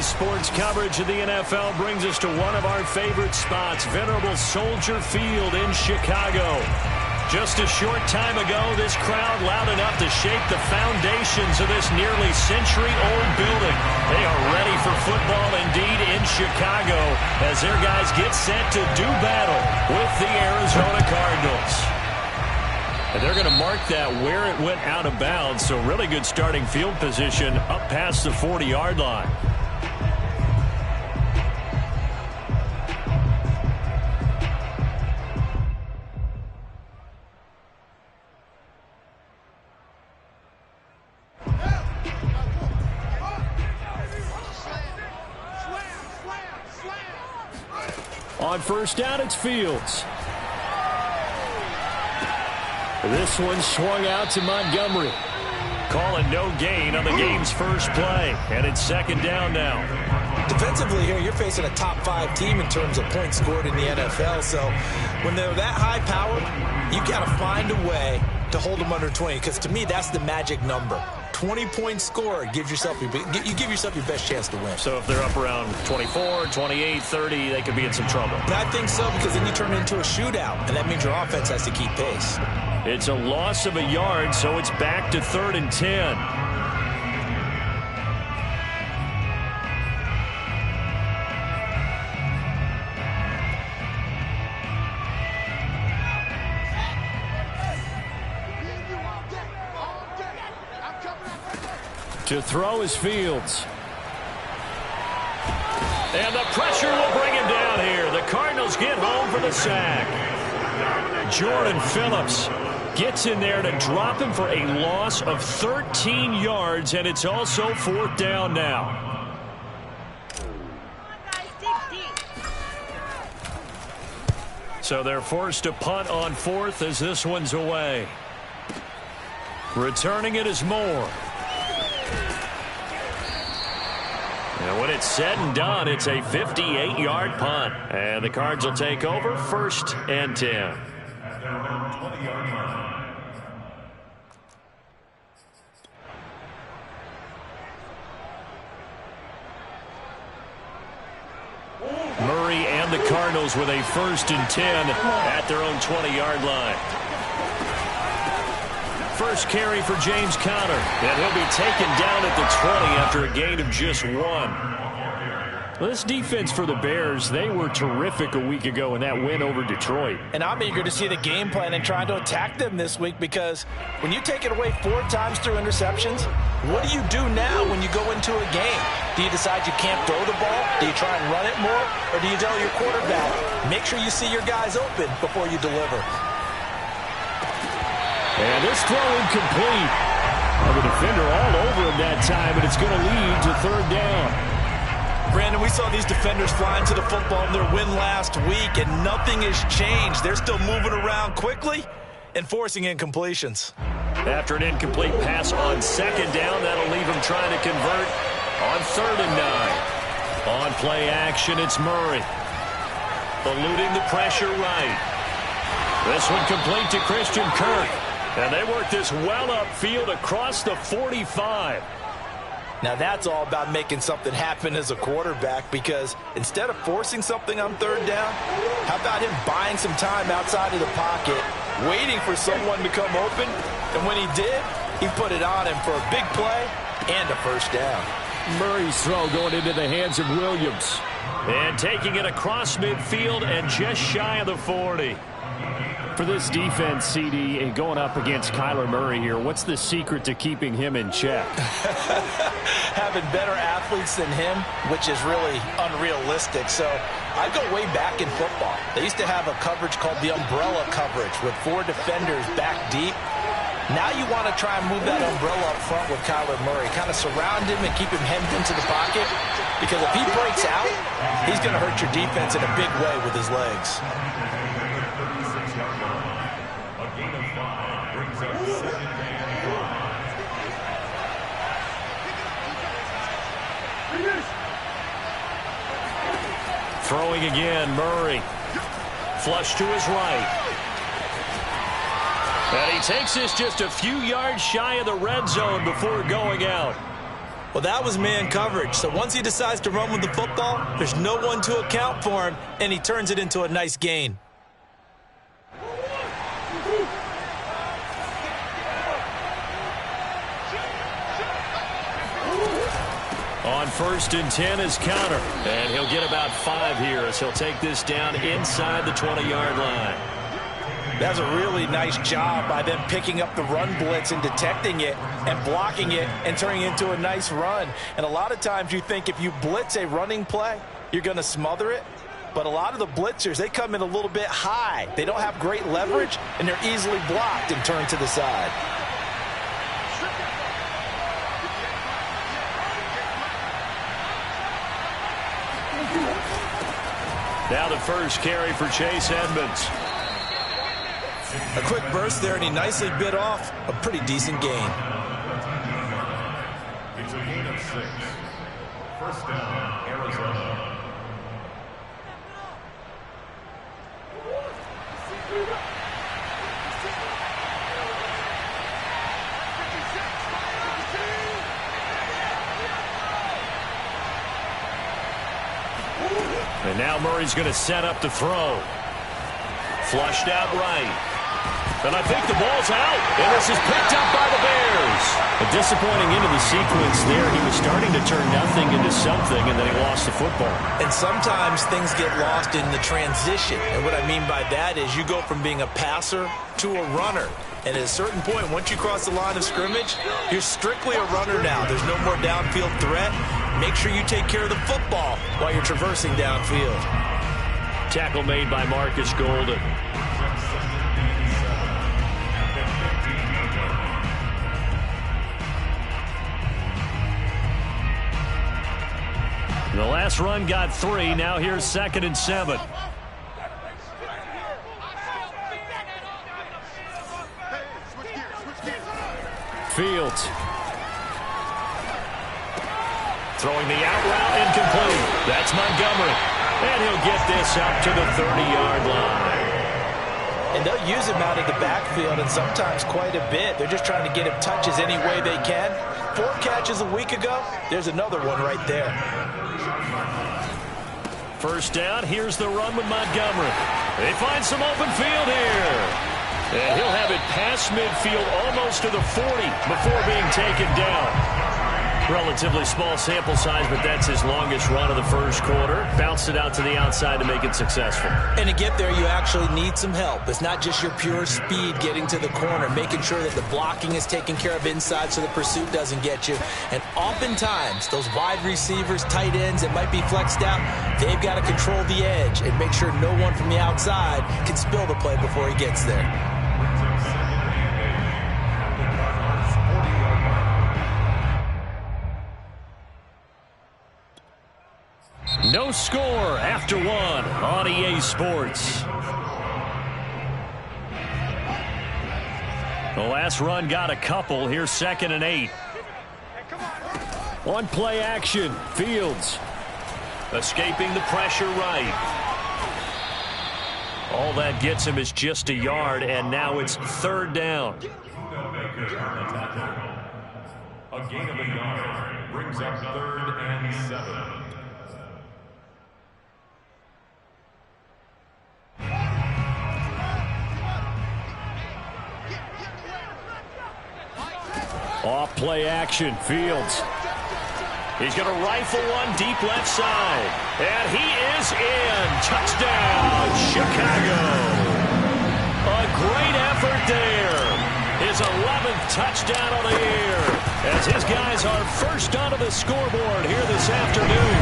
sports coverage of the NFL brings us to one of our favorite spots, venerable Soldier Field in Chicago. Just a short time ago, this crowd loud enough to shake the foundations of this nearly century-old building. They are ready for football indeed in Chicago as their guys get set to do battle with the Arizona Cardinals. And they're going to mark that where it went out of bounds, so really good starting field position up past the 40-yard line. On first down, it's Fields. This one swung out to Montgomery. Calling no gain on the game's first play. And it's second down now. Defensively here, you're facing a top 5 team in terms of points scored in the NFL. So when they're that high powered, you got to find a way to hold them under 20. Because to me, that's the magic number. 20 points scored gives yourself you give yourself your best chance to win. So if they're up around 24, 28, 30, they could be in some trouble. And I think so, because then you turn it into a shootout, and that means your offense has to keep pace. It's a loss of a yard, so it's back to 3rd and 10. To throw is Fields. And the pressure will bring him down here. The Cardinals get home for the sack. Jordan Phillips gets in there to drop him for a loss of 13 yards, and it's also 4th down now. So they're forced to punt on 4th as this one's away. Returning it is Moore. And when it's said and done, it's a 58-yard punt. And the Cards will take over 1st and 10. Murray and the Cardinals with a 1st and 10 at their own 20-yard line. First carry for James Conner, and he'll be taken down at the 20 after a gain of just 1. Well, this defense for the Bears, they were terrific a week ago in that win over Detroit. And I'm eager to see the game plan and trying to attack them this week, because when you take it away 4 times through interceptions, what do you do now when you go into a game? Do you decide you can't throw the ball? Do you try and run it more? Or do you tell your quarterback, make sure you see your guys open before you deliver? And this throw incomplete. Well, the defender all over him that time, and it's going to lead to 3rd down. Brandon, we saw these defenders flying to the football in their win last week, and nothing has changed. They're still moving around quickly and forcing incompletions. After an incomplete pass on 2nd down, that'll leave him trying to convert on 3rd and 9. On play action, it's Murray. Eluding the pressure right. This one complete to Christian Kirk. And they work this well upfield across the 45. Now that's all about making something happen as a quarterback, because instead of forcing something on 3rd down, how about him buying some time outside of the pocket, waiting for someone to come open, and when he did, he put it on him for a big play and a 1st down. Murray's throw going into the hands of Williams. And taking it across midfield and just shy of the 40. For this defense, CD, and going up against Kyler Murray here, what's the secret to keeping him in check? Having better athletes than him, which is really unrealistic. So I go way back in football. They used to have a coverage called the umbrella coverage with 4 defenders back deep. Now you want to try and move that umbrella up front with Kyler Murray. Kind of surround him and keep him hemmed into the pocket. Because if he breaks out, he's going to hurt your defense in a big way with his legs. Throwing again, Murray. Flush to his right. And he takes this just a few yards shy of the red zone before going out. Well, that was man coverage. So once he decides to run with the football, there's no one to account for him, and he turns it into a nice gain. On 1st and 10 is counter. And he'll get about 5 here as he'll take this down inside the 20-yard line. That's a really nice job by them picking up the run blitz and detecting it and blocking it and turning it into a nice run. And a lot of times you think if you blitz a running play, you're going to smother it. But a lot of the blitzers, they come in a little bit high. They don't have great leverage, and they're easily blocked and turned to the side. Now the first carry for Chase Edmonds. A quick burst there, and he nicely bit off a pretty decent gain. It's a gain of 6. First down, Arizona. And now Murray's going to set up the throw. Flushed out right. And I think the ball's out. And this is picked up by the Bears. A disappointing end of the sequence there. He was starting to turn nothing into something, and then he lost the football. And sometimes things get lost in the transition. And what I mean by that is you go from being a passer to a runner. And at a certain point, once you cross the line of scrimmage, you're strictly a runner now. There's no more downfield threat. Make sure you take care of the football while you're traversing downfield. Tackle made by Marcus Golden. The last run got 3. Now here's 2nd and 7. Fields. Throwing the out route incomplete. That's Montgomery. And he'll get this up to the 30-yard line. And they'll use him out of the backfield, and sometimes quite a bit. They're just trying to get him touches any way they can. 4 catches a week ago. There's another one right there. First down, here's the run with Montgomery. They find some open field here. And he'll have it past midfield almost to the 40 before being taken down. Relatively small sample size, but that's his longest run of the first quarter. Bounced it out to the outside to make it successful. And to get there, you actually need some help. It's not just your pure speed getting to the corner, making sure that the blocking is taken care of inside so the pursuit doesn't get you. And oftentimes, those wide receivers, tight ends that might be flexed out, they've got to control the edge and make sure no one from the outside can spill the play before he gets there. No score after 1 on EA Sports. The last run got a couple. Here's 2nd and 8. On play action, Fields. Escaping the pressure right. All that gets him is just a yard, and now it's 3rd down. A gain of a yard brings up 3rd and 7. Off play action, Fields. He's going to rifle one deep left side. And he is in. Touchdown, Chicago. A great effort there. His 11th touchdown on the year. As his guys are first onto the scoreboard here this afternoon.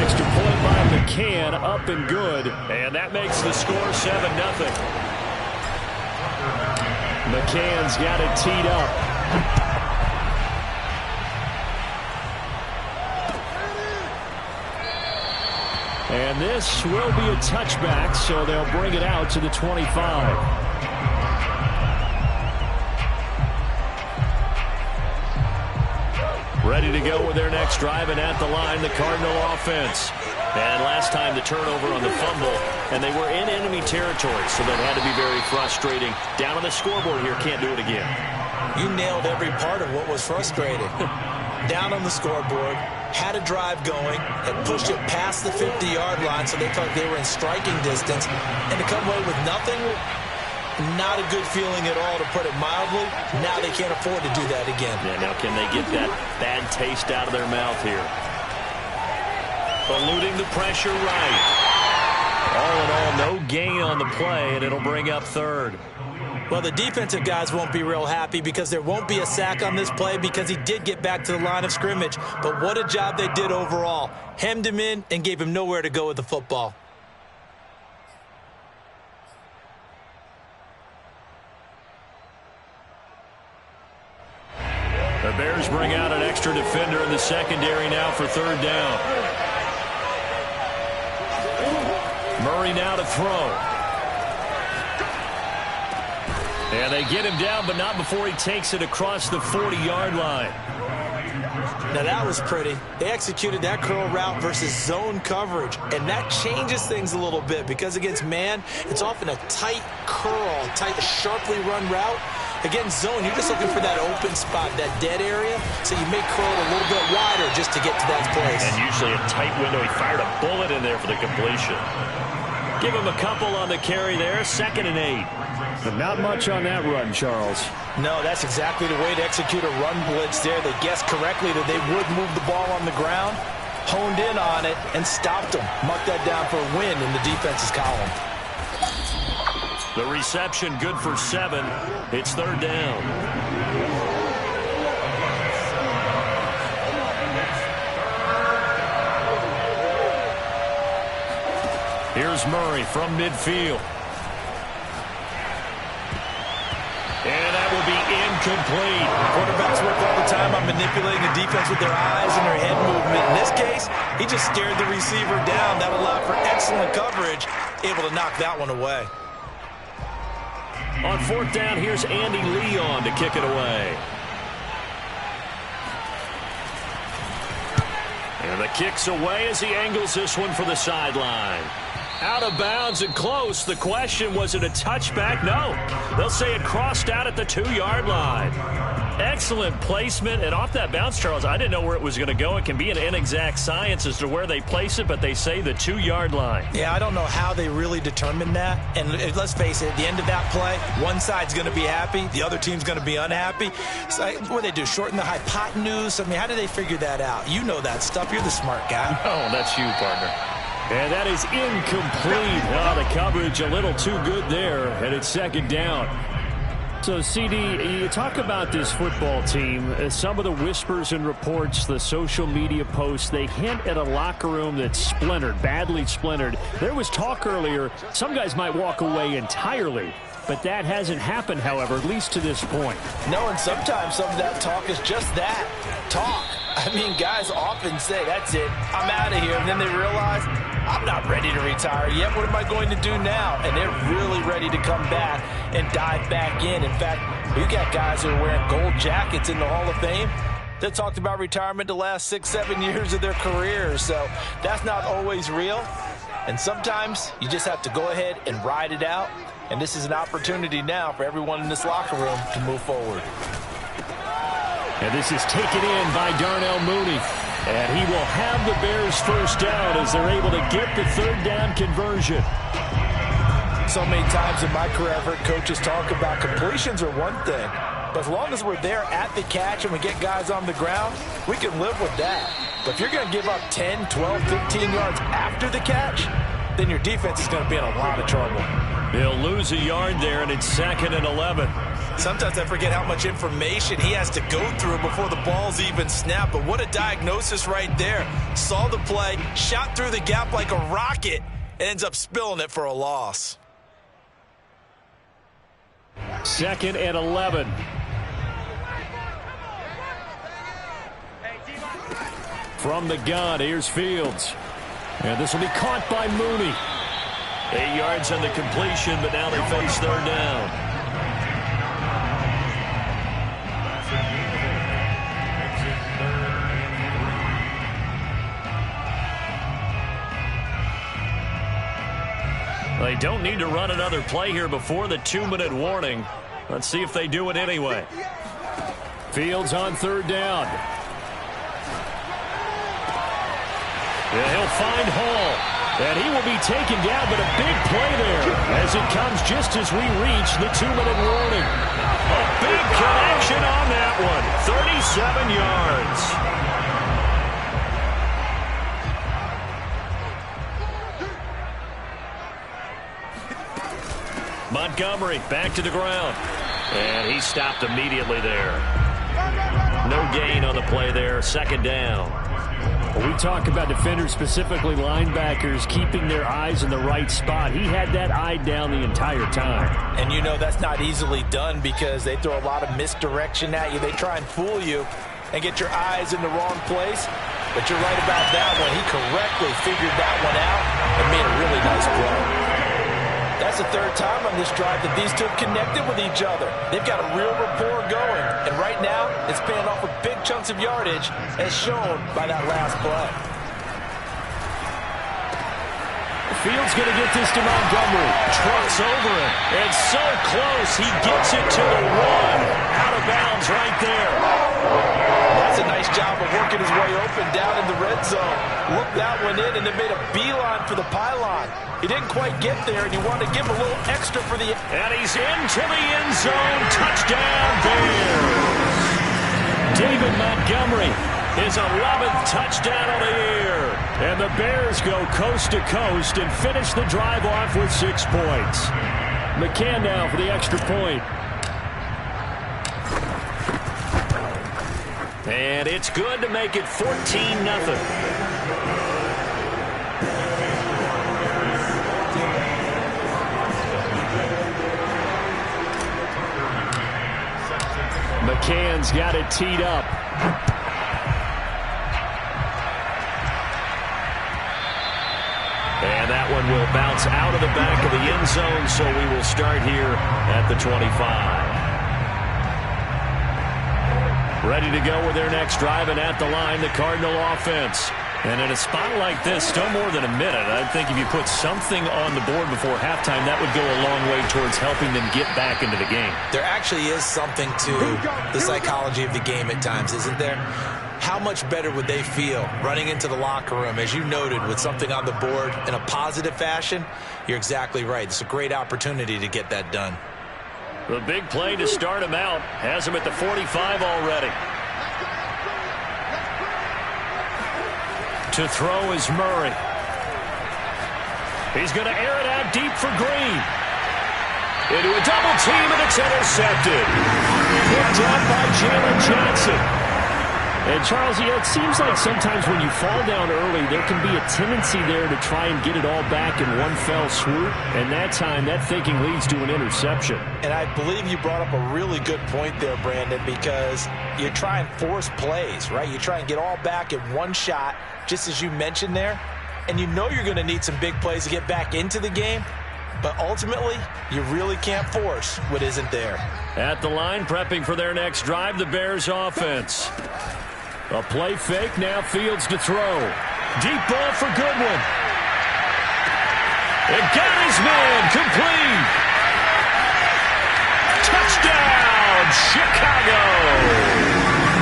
Extra point by McCann, up and good. And that makes the score 7-0. McCann's got it teed up. And this will be a touchback, so they'll bring it out to the 25. Ready to go with their next drive, and at the line, the Cardinal offense. And last time the turnover on the fumble, and they were in enemy territory, so that had to be very frustrating. Down on the scoreboard here, can't do it again. You nailed every part of what was frustrating. down on the scoreboard, had a drive going, and pushed it past the 50-yard line so they felt they were in striking distance, and to come away with nothing, not a good feeling at all, to put it mildly. Now they can't afford to do that again. Yeah, now can they get that bad taste out of their mouth here? Eluding the pressure right. All in all, no gain on the play, and it'll bring up third. Well, the defensive guys won't be real happy because there won't be a sack on this play because he did get back to the line of scrimmage. But what a job they did overall. Hemmed him in and gave him nowhere to go with the football. The Bears bring out an extra defender in the secondary now for third down. Murray now to throw. And they get him down, but not before he takes it across the 40-yard line. Now that was pretty. They executed that curl route versus zone coverage, and that changes things a little bit because against man, it's often a tight curl, tight, sharply run route. Against zone, you're just looking for that open spot, that dead area, so you may curl it a little bit wider just to get to that place. And usually a tight window. He fired a bullet in there for the completion. Give him a couple on the carry there, 2nd and 8. But not much on that run, Charles. No, that's exactly the way to execute a run blitz there. They guessed correctly that they would move the ball on the ground, honed in on it, and stopped them. Marked that down for a win in the defense's column. The reception good for 7. It's third down. Here's Murray from midfield. And that will be incomplete. Quarterbacks work all the time on manipulating the defense with their eyes and their head movement. In this case, he just stared the receiver down. That allowed for excellent coverage, able to knock that one away. On fourth down, here's Andy Leon to kick it away. And the kick's away as he angles this one for the sideline. Out of bounds and close. The question, was it a touchback? No. They'll say it crossed out at the 2-yard line. Excellent placement. And off that bounce, Charles, I didn't know where it was going to go. It can be an inexact science as to where they place it, but they say the 2-yard line. Yeah, I don't know how they really determined that. And let's face it, at the end of that play, one side's going to be happy, the other team's going to be unhappy. So what do they do, shorten the hypotenuse? I mean, how do they figure that out? You know that stuff. You're the smart guy. Oh, that's you, partner. And that is incomplete. Oh, the coverage a little too good there, and it's second down. So, CD, you talk about this football team. Some of the whispers and reports, the social media posts, they hint at a locker room that's splintered, badly splintered. There was talk earlier, some guys might walk away entirely. But that hasn't happened, however, at least to this point. No, and sometimes some of that talk is just that, talk. I mean, guys often say, that's it, I'm out of here. And then they realize, I'm not ready to retire yet. What am I going to do now? And they're really ready to come back and dive back in. In fact, you got guys who are wearing gold jackets in the Hall of Fame that talked about retirement the last 6-7 years of their careers. So that's not always real. And sometimes you just have to go ahead and ride it out. And this is an opportunity now for everyone in this locker room to move forward. And this is taken in by Darnell Mooney. And he will have the Bears first down as they're able to get the third down conversion. So many times in my career, I've heard coaches talk about completions are one thing. But as long as we're there at the catch and we get guys on the ground, we can live with that. But if you're going to give up 10, 12, 15 yards after the catch, then your defense is going to be in a lot of trouble. They'll lose a yard there, and it's 2nd and 11. Sometimes I forget how much information he has to go through before the ball's even snapped. But what a diagnosis right there. Saw the play, shot through the gap like a rocket, and ends up spilling it for a loss. 2nd and 11. From the gun, here's Fields. And this will be caught by Mooney. 8 yards on the completion, but now they face third down. They don't need to run another play here before the 2-minute warning. Let's see if they do it anyway. Fields on third down. Yeah, he'll find Hall. And he will be taken down, but a big play there as it comes just as we reach the 2-minute warning. A big connection on that one. 37 yards. Montgomery back to the ground. And he stopped immediately there. No gain on the play there. Second down. Well, we talk about defenders, specifically linebackers, keeping their eyes in the right spot. He had that eye down the entire time. And you know that's not easily done because they throw a lot of misdirection at you. They try and fool you and get your eyes in the wrong place. But you're right about that one. He correctly figured that one out and made a really nice play. That's the third time on this drive that these two have connected with each other. They've got a real rapport going. And right now, it's paying off with big chunks of yardage, as shown by that last play. Field's going to get this to Montgomery. Trucks over him. And so close, he gets it to the 1. Out of bounds right there. That's a nice job of working his way open down in the red zone. Looked that one in and then made a beeline for the pylon. He didn't quite get there, and you want to give him a little extra for the... And he's into the end zone. Touchdown, Bears. David Montgomery, his 11th touchdown of the year. And the Bears go coast to coast and finish the drive off with 6 points. McCann now for the extra point. And it's good to make it 14-0. McCann's got it teed up. And that one will bounce out of the back of the end zone, so we will start here at the 25. Ready to go with their next drive, and at the line, the Cardinal offense. And in a spot like this, still more than a minute, I think if you put something on the board before halftime, that would go a long way towards helping them get back into the game. There actually is something to the psychology of the game at times, isn't there? How much better would they feel running into the locker room, as you noted, with something on the board in a positive fashion? You're exactly right. It's a great opportunity to get that done. The big play to start him out has him at the 45 already. To throw is Murray. He's going to air it out deep for Green. Into a double team, and it's intercepted. Picked up by Jalen Johnson. And, Charles, it seems like sometimes when you fall down early, there can be a tendency there to try and get it all back in one fell swoop. And that time, that thinking leads to an interception. And I believe you brought up a really good point there, Brandon, because you try and force plays, right? You try and get all back in one shot, just as you mentioned there. And you know you're going to need some big plays to get back into the game. But ultimately, you really can't force what isn't there. At the line, prepping for their next drive, the Bears offense. A play fake, now Fields to throw. Deep ball for Goodwin. It got his man, complete. Touchdown, Chicago.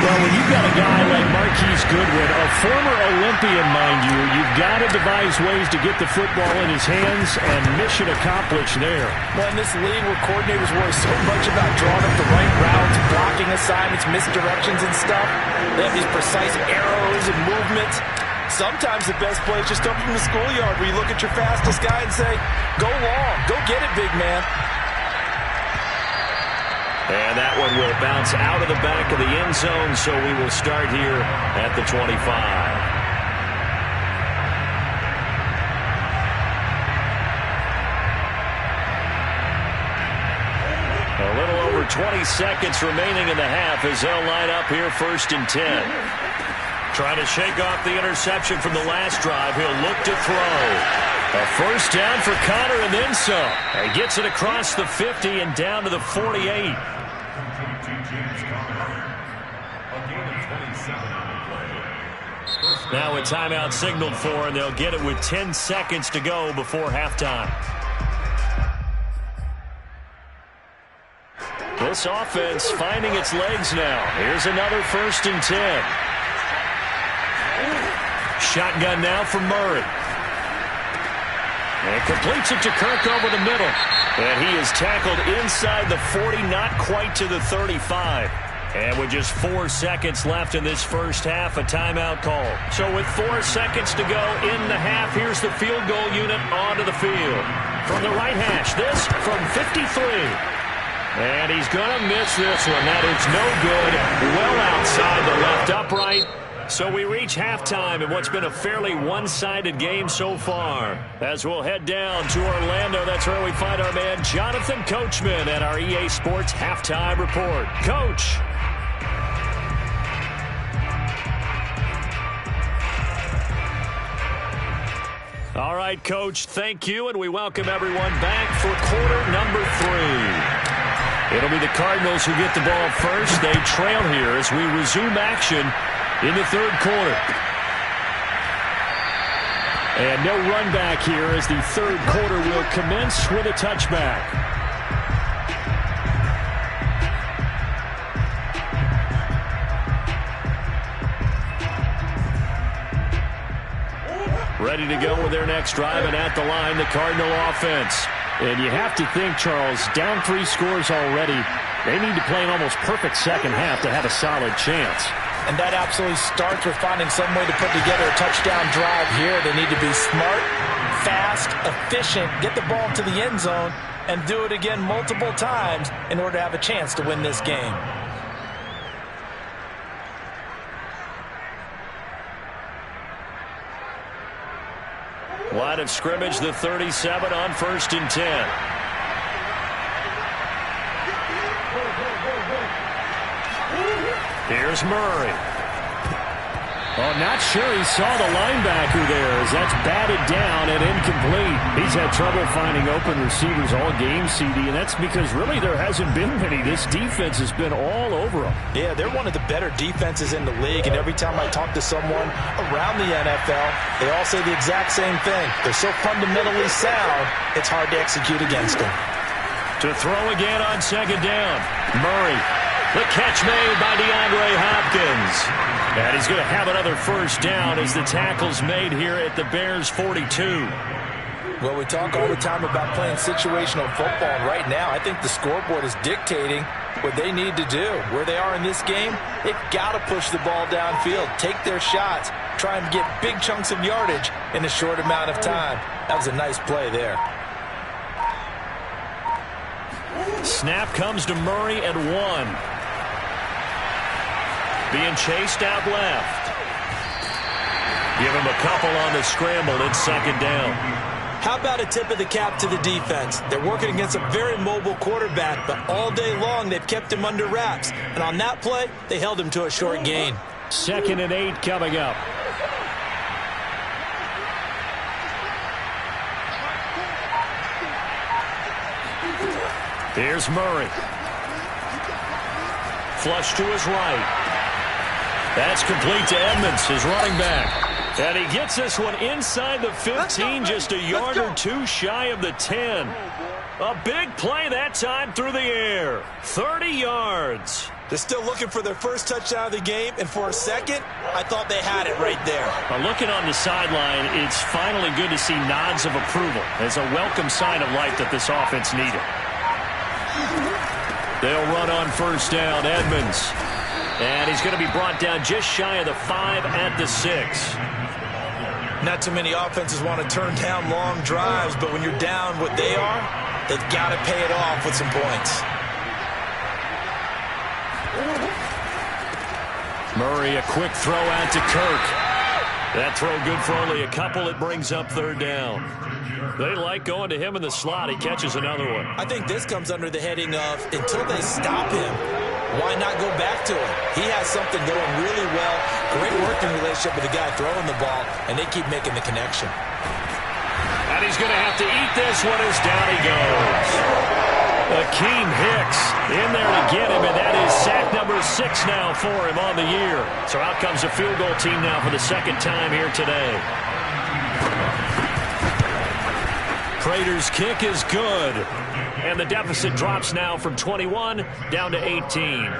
Well, when you've got a guy like Marquise Goodwin, a former Olympian, mind you, you've got to devise ways to get the football in his hands, and mission accomplished there. Well, in this league where coordinators worry so much about drawing up the right routes, blocking assignments, misdirections and stuff, they have these precise arrows and movements. Sometimes the best play is just up from the schoolyard where you look at your fastest guy and say, go long, go get it, big man. And that one will bounce out of the back of the end zone, so we will start here at the 25. A little over 20 seconds remaining in the half as they'll line up here 1st and 10. Trying to shake off the interception from the last drive. He'll look to throw. A first down for Connor and then some. He gets it across the 50 and down to the 48. Now a timeout signaled for, and they'll get it with 10 seconds to go before halftime. This offense finding its legs now. Here's another 1st and 10. Shotgun now for Murray. And completes it to Kirk over the middle. And he is tackled inside the 40, not quite to the 35. And with just 4 seconds left in this first half, a timeout call. So with 4 seconds to go in the half, here's the field goal unit onto the field. From the right hash, this from 53. And he's going to miss this one. That is no good. Well outside the left upright. So we reach halftime in what's been a fairly one-sided game so far. As we'll head down to Orlando, that's where we find our man Jonathan Coachman at our EA Sports Halftime Report. Coach. All right, Coach, thank you, and we welcome everyone back for quarter number 3. It'll be the Cardinals who get the ball first. They trail here as we resume action in the third quarter. And no run back here as the third quarter will commence with a touchback. Ready to go with their next drive, and at the line, the Cardinal offense. And you have to think, Charles, down 3 scores already. They need to play an almost perfect second half to have a solid chance. And that absolutely starts with finding some way to put together a touchdown drive here. They need to be smart, fast, efficient, get the ball to the end zone, and do it again multiple times in order to have a chance to win this game. Line of scrimmage, the 37 on 1st and 10. Here's Murray. Oh, not sure he saw the linebacker there as that's batted down and incomplete. He's had trouble finding open receivers all game, CD, and that's because really there hasn't been many. This defense has been all over them. Yeah, they're one of the better defenses in the league, and every time I talk to someone around the NFL, they all say the exact same thing. They're so fundamentally sound, it's hard to execute against them. To throw again on second down, Murray. The catch made by DeAndre Hopkins. And he's going to have another first down as the tackle's made here at the Bears' 42. Well, we talk all the time about playing situational football, and right now I think the scoreboard is dictating what they need to do. Where they are in this game, they've got to push the ball downfield, take their shots, try and get big chunks of yardage in a short amount of time. That was a nice play there. Snap comes to Murray at 1. Being chased out left. Give him a couple on the scramble. It's second down. How about a tip of the cap to the defense? They're working against a very mobile quarterback, but all day long they've kept him under wraps. And on that play, they held him to a short gain. 2nd and 8 coming up. Here's Murray. Flush to his right. That's complete to Edmonds, his running back. And he gets this one inside the 15, just a yard or 2 shy of the 10. A big play that time through the air. 30 yards. They're still looking for their first touchdown of the game, and for a second, I thought they had it right there. Now looking on the sideline, it's finally good to see nods of approval as a welcome sign of life that this offense needed. They'll run on first down, Edmonds. And he's going to be brought down just shy of the 5 at the 6. Not too many offenses want to turn down long drives, but when you're down what they are, they've got to pay it off with some points. Murray, a quick throw out to Kirk. That throw good for only a couple. It brings up third down. They like going to him in the slot. He catches another one. I think this comes under the heading of until they stop him, why not go back to him? He has something going really well. Great working relationship with the guy throwing the ball, and they keep making the connection. And he's going to have to eat this one as down he goes. Akeem Hicks in there to get him, and that is sack number 6 now for him on the year. So out comes the field goal team now for the second time here today. Prater's kick is good. And the deficit drops now from 21 down to 18.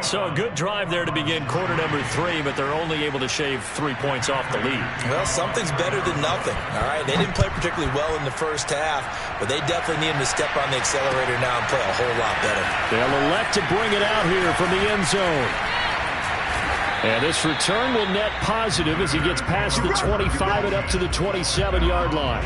So a good drive there to begin quarter number 3, but they're only able to shave 3 points off the lead. Well, something's better than nothing, all right? They didn't play particularly well in the first half, but they definitely need them to step on the accelerator now and play a whole lot better. They'll elect to bring it out here from the end zone. And this return will net positive as he gets past the 25 and up to the 27-yard line.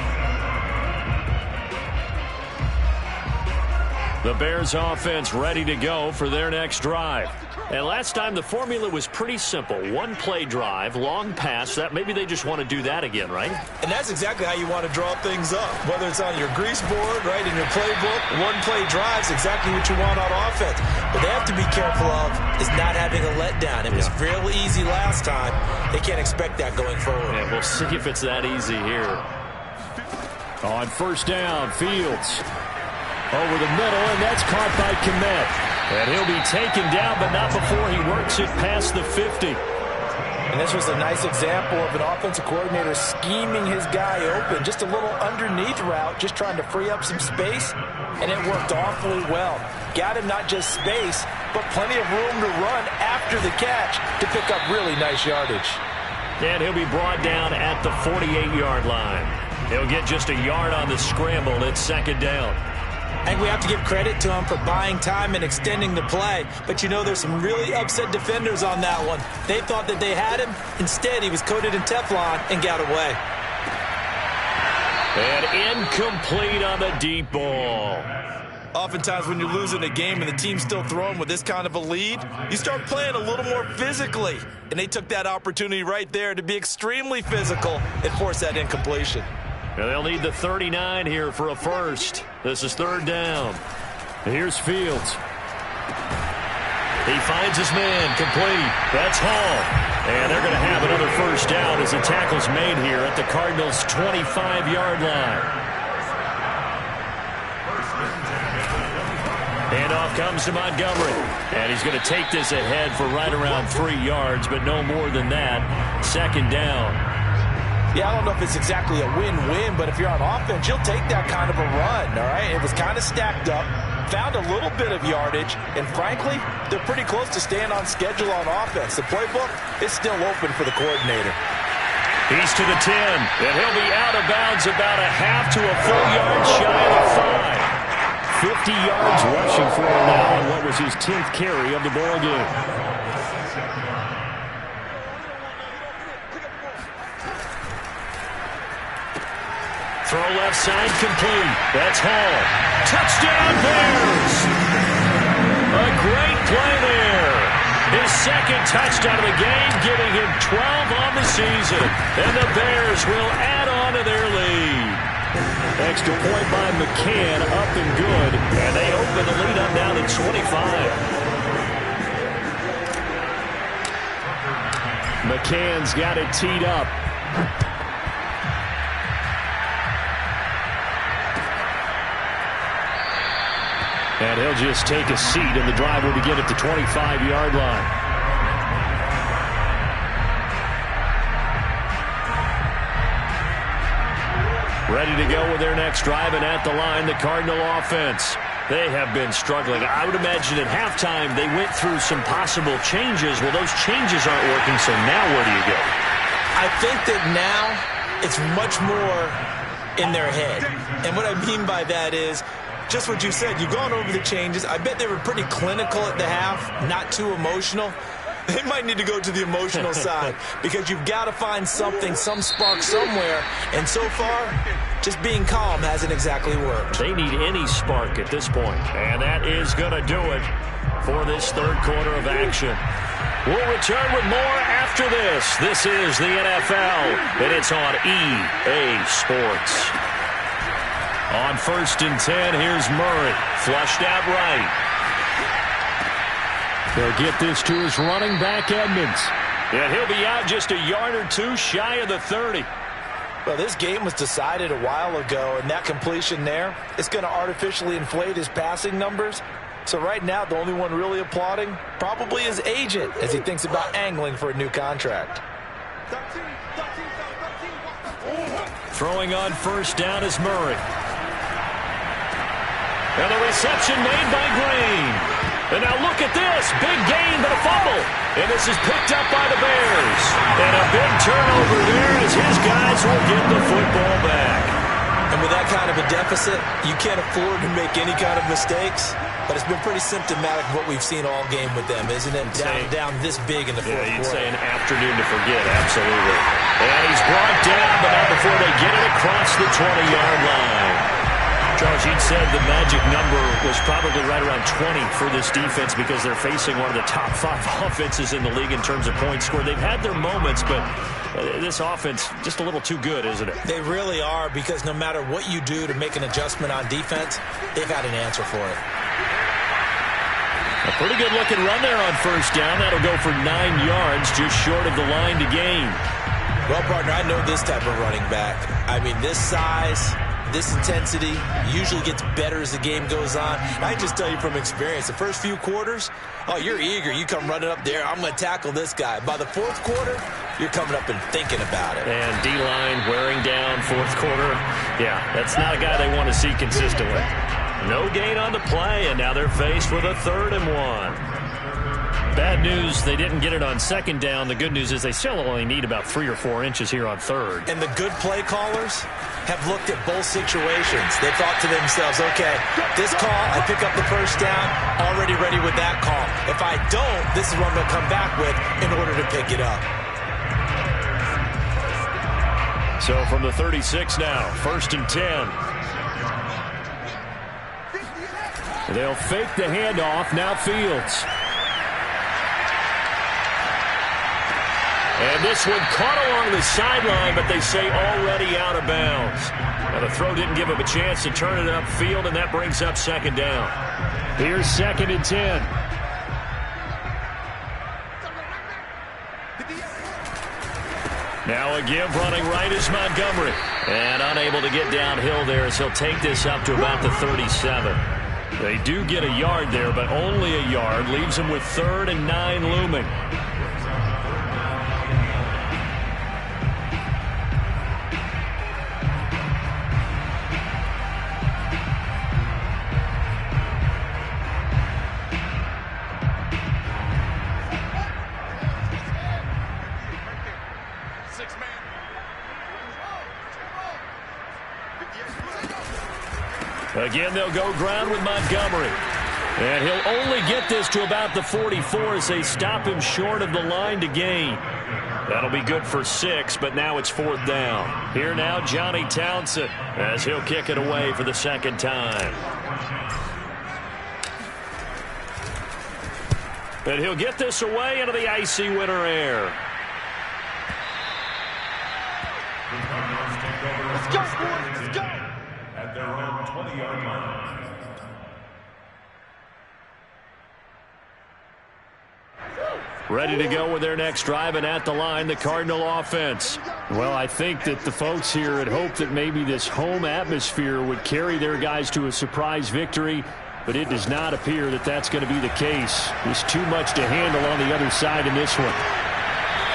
The Bears offense ready to go for their next drive. And last time the formula was pretty simple. One play drive, long pass. That maybe they just want to do that again, right? And that's exactly how you want to draw things up. Whether it's on your grease board, right, in your playbook, one play drive's exactly what you want on offense. But they have to be careful of is not having a letdown. It was real easy last time. They can't expect that going forward. Yeah, we'll see if it's that easy here. On first down, Fields over the middle, and that's caught by Kmet. And he'll be taken down, but not before he works it past the 50. And this was a nice example of an offensive coordinator scheming his guy open. Just a little underneath route, just trying to free up some space, and it worked awfully well. Got him not just space, but plenty of room to run after the catch to pick up really nice yardage. And he'll be brought down at the 48-yard line. He'll get just a yard on the scramble. It's second down. I think we have to give credit to him for buying time and extending the play. But, you know, there's some really upset defenders on that one. They thought that they had him. Instead, he was coated in Teflon and got away. And incomplete on the deep ball. Oftentimes when you're losing a game and the team's still throwing with this kind of a lead, you start playing a little more physically. And they took that opportunity right there to be extremely physical and force that incompletion. And they'll need the 39 here for a first. This is third down. Here's Fields. He finds his man, complete. That's Hall. And they're going to have another first down as the tackle's made here at the Cardinals' 25-yard line. Handoff comes to Montgomery. And he's going to take this ahead for right around 3 yards, but no more than that. Second down. Yeah, I don't know if it's exactly a win-win, but if you're on offense, you'll take that kind of a run, all right? It was kind of stacked up, found a little bit of yardage, and frankly, they're pretty close to staying on schedule on offense. The playbook is still open for the coordinator. He's to the 10, and he'll be out of bounds about a half to a full yard shy of the 5. 50 yards rushing for him now on what was his 10th carry of the ball game. Throw left side complete. That's Hall. Touchdown Bears! A great play there. His second touchdown of the game, giving him 12 on the season. And the Bears will add on to their lead. Extra point by McCann, up and good. And they open the lead up now to 25. McCann's got it teed up. And he'll just take a seat, and the drive will begin at the 25-yard line. Ready to go with their next drive, and at the line, the Cardinal offense. They have been struggling. I would imagine at halftime they went through some possible changes. Well, those changes aren't working, so now where do you go? I think that now it's much more in their head. And what I mean by that is, just what you said, you've gone over the changes. I bet they were pretty clinical at the half, not too emotional. They might need to go to the emotional side because you've got to find something, some spark somewhere. And so far, just being calm hasn't exactly worked. They need any spark at this point. And that is going to do it for this third quarter of action. We'll return with more after this. This is the NFL, and it's on EA Sports. On first and 10, here's Murray. Flushed out right. They'll get this to his running back, Edmonds. And he'll be out just a yard or two shy of the 30. Well, this game was decided a while ago, and that completion there is going to artificially inflate his passing numbers. So right now, the only one really applauding probably his agent as he thinks about angling for a new contract. Throwing on first down is Murray. And the reception made by Green. And now look at this. Big gain, but a fumble. And this is picked up by the Bears. And a big turnover there as his guys will get the football back. And with that kind of a deficit, you can't afford to make any kind of mistakes. But it's been pretty symptomatic of what we've seen all game with them, isn't it? Down this big in the fourth quarter. You'd say an afternoon to forget, absolutely. And he's brought down, but not before they get it across the 20-yard line. Charles, you'd said the magic number was probably right around 20 for this defense because they're facing one of the top 5 offenses in the league in terms of points scored. They've had their moments, but this offense just a little too good, isn't it? They really are, because no matter what you do to make an adjustment on defense, they've had an answer for it. A pretty good-looking run there on first down. That'll go for 9 yards, just short of the line to gain. Well, partner, I know this type of running back. I mean, this size, this intensity usually gets better as the game goes on. I just tell you from experience, the first few quarters, oh, you're eager. You come running up there, I'm going to tackle this guy. By the fourth quarter, you're coming up and thinking about it. And D-line wearing down fourth quarter. Yeah, that's not a guy they want to see consistently. No gain on the play, and now they're faced with a 3rd and 1. Bad news, they didn't get it on second down. The good news is they still only need about 3 or 4 inches here on third. And the good play callers have looked at both situations. They thought to themselves, okay, this call, I pick up the first down, already ready with that call. If I don't, this is what I'm going to come back with in order to pick it up. So from the 36 now, 1st and 10. They'll fake the handoff. Now Fields. And this one caught along the sideline, but they say already out of bounds. Now the throw didn't give him a chance to turn it upfield, and that brings up 2nd down. Here's 2nd and 10. Now again running right is Montgomery. And unable to get downhill there as he'll take this up to about the 37. They do get a yard there, but only a yard. Leaves them with 3rd and 9 looming. Again, they'll go ground with Montgomery. And he'll only get this to about the 44 as they stop him short of the line to gain. That'll be good for 6, but now it's 4th down. Here now, Johnny Townsend, as he'll kick it away for the 2nd time. And he'll get this away into the icy winter air. Let's go, boys, let's go! At their own 20-yard line. Ready to go with their next drive, and at the line, the Cardinal offense. Well, I think that the folks here had hoped that maybe this home atmosphere would carry their guys to a surprise victory, but it does not appear that that's going to be the case. There's too much to handle on the other side in this one.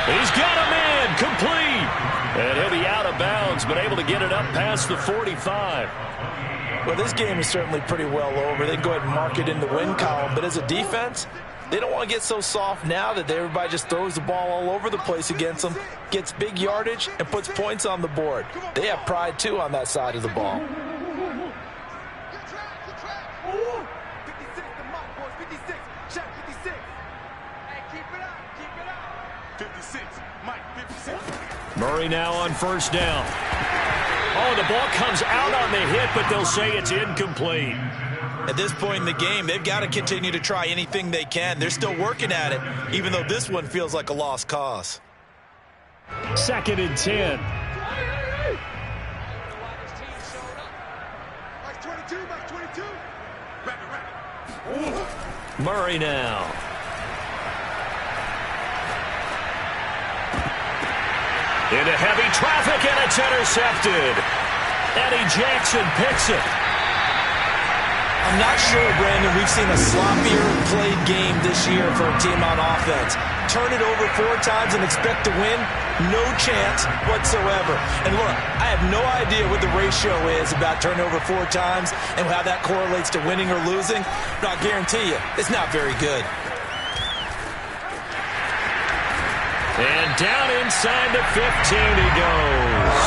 He's got a man, complete. And he'll be out of bounds, but able to get it up past the 45. Well, this game is certainly pretty well over. They can go ahead and mark it in the win column, but as a defense, they don't want to get so soft now that everybody just throws the ball all over the place against them, gets big yardage, and puts points on the board. They have pride, too, on that side of the ball. Murray now on 1st down. Oh, the ball comes out on the hit, but they'll say it's incomplete. At this point in the game, they've got to continue to try anything they can. They're still working at it, even though this one feels like a lost cause. 2nd and 10. Murray now. Into heavy traffic, and it's intercepted. Eddie Jackson picks it. I'm not sure, Brandon, we've seen a sloppier played game this year for a team on offense. turn it over 4 times and expect to win? No chance whatsoever. And look, I have no idea what the ratio is about turning over 4 times and how that correlates to winning or losing, but I'll guarantee you, it's not very good. And down inside the 15 he goes.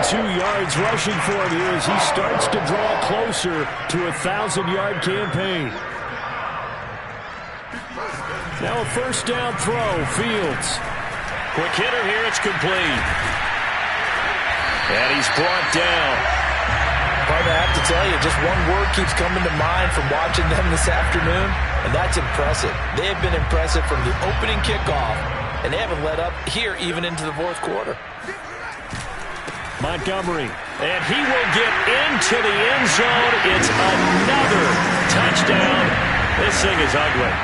102 yards rushing for him here as he starts to draw closer to a 1,000-yard campaign. Now a first down throw, Fields. Quick hitter here, it's complete. And he's brought down. Partner, I have to tell you, just one word keeps coming to mind from watching them this afternoon, and that's impressive. They have been impressive from the opening kickoff, and they haven't let up here even into the fourth quarter. Montgomery, and he will get into the end zone. It's another touchdown. This thing is ugly.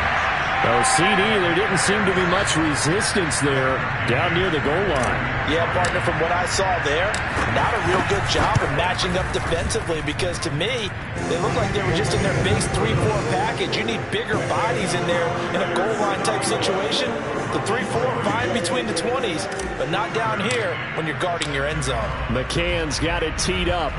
Oh, CD, there didn't seem to be much resistance there down near the goal line. Yeah, partner, from what I saw there, not a real good job of matching up defensively because to me, they looked like they were just in their base 3-4 package. You need bigger bodies in there in a goal line type situation. The 3-4 fine between the 20s, but not down here when you're guarding your end zone. McCann's got it teed up.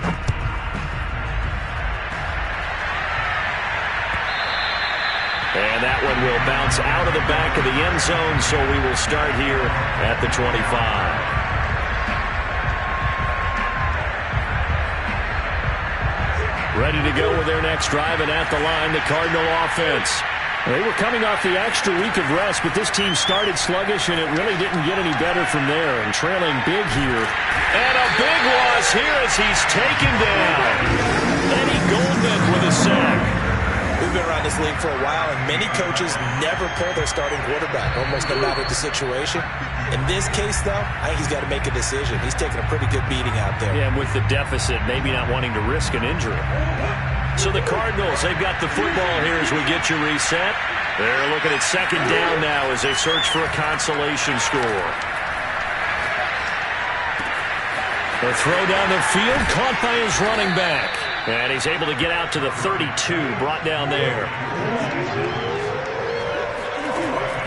And that one will bounce out of the back of the end zone, so we will start here at the 25. Ready to go with their next drive, and at the line, the Cardinal offense. They were coming off the extra week of rest, but this team started sluggish, and it really didn't get any better from there, and trailing big here. And a big loss here as he's taken down. Eddie Goldman with a sack. We've been around this league for a while, and many coaches never pull their starting quarterback, almost no matter the situation. In this case, though, I think he's got to make a decision. He's taking a pretty good beating out there. Yeah, and with the deficit, maybe not wanting to risk an injury. So the Cardinals, they've got the football here as we get you reset. They're looking at second down now as they search for a consolation score. The throw down the field, caught by his running back. And he's able to get out to the 32, brought down there.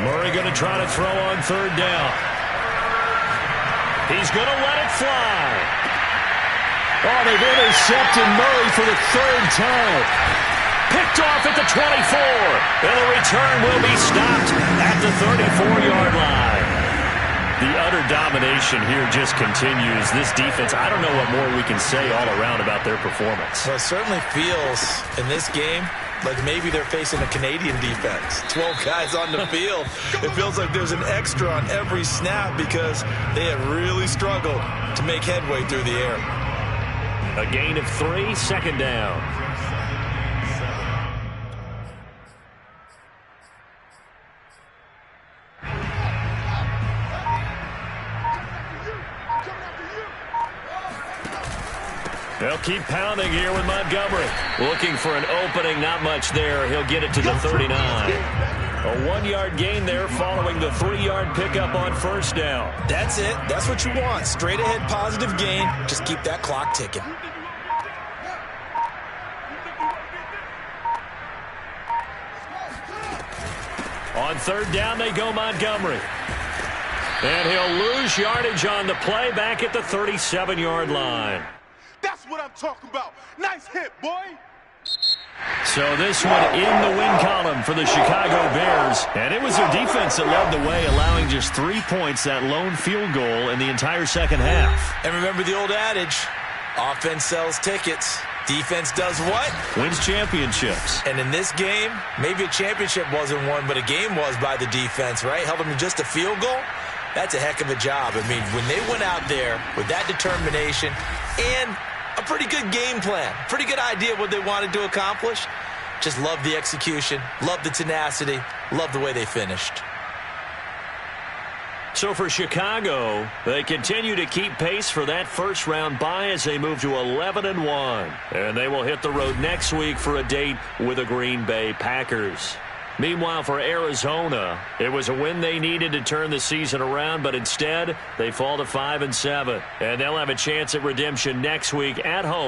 Murray going to try to throw on third down. He's going to let it fly. Oh, they've intercepted Murray for the 3rd time. Picked off at the 24. And the return will be stopped at the 34-yard line. The utter domination here just continues. This defense, I don't know what more we can say all around about their performance. Well, it certainly feels in this game like maybe they're facing a Canadian defense. 12 guys on the field. It feels like there's an extra on every snap because they have really struggled to make headway through the air. A gain of 3, second down. They'll keep pounding here with Montgomery. Looking for an opening, not much there. He'll get it to the 39. A 1-yard gain there following the 3-yard pickup on first down. That's it. That's what you want. Straight ahead positive gain. Just keep that clock ticking. On third down, they go Montgomery. And he'll lose yardage on the play back at the 37-yard line. That's what I'm talking about. Nice hit, boy. So this one in the win column for the Chicago Bears. And it was their defense that led the way, allowing just 3 points, that lone field goal in the entire second half. And remember the old adage, offense sells tickets. Defense does what? Wins championships. And in this game, maybe a championship wasn't won, but a game was by the defense, right? Held them to just a field goal. That's a heck of a job. I mean, when they went out there with that determination and a pretty good game plan, pretty good idea of what they wanted to accomplish, just love the execution, love the tenacity, love the way they finished. So for Chicago, they continue to keep pace for that first-round bye as they move to 11-1. And they will hit the road next week for a date with the Green Bay Packers. Meanwhile, for Arizona, it was a win they needed to turn the season around, but instead, they fall to 5-7. And they'll have a chance at redemption next week at home.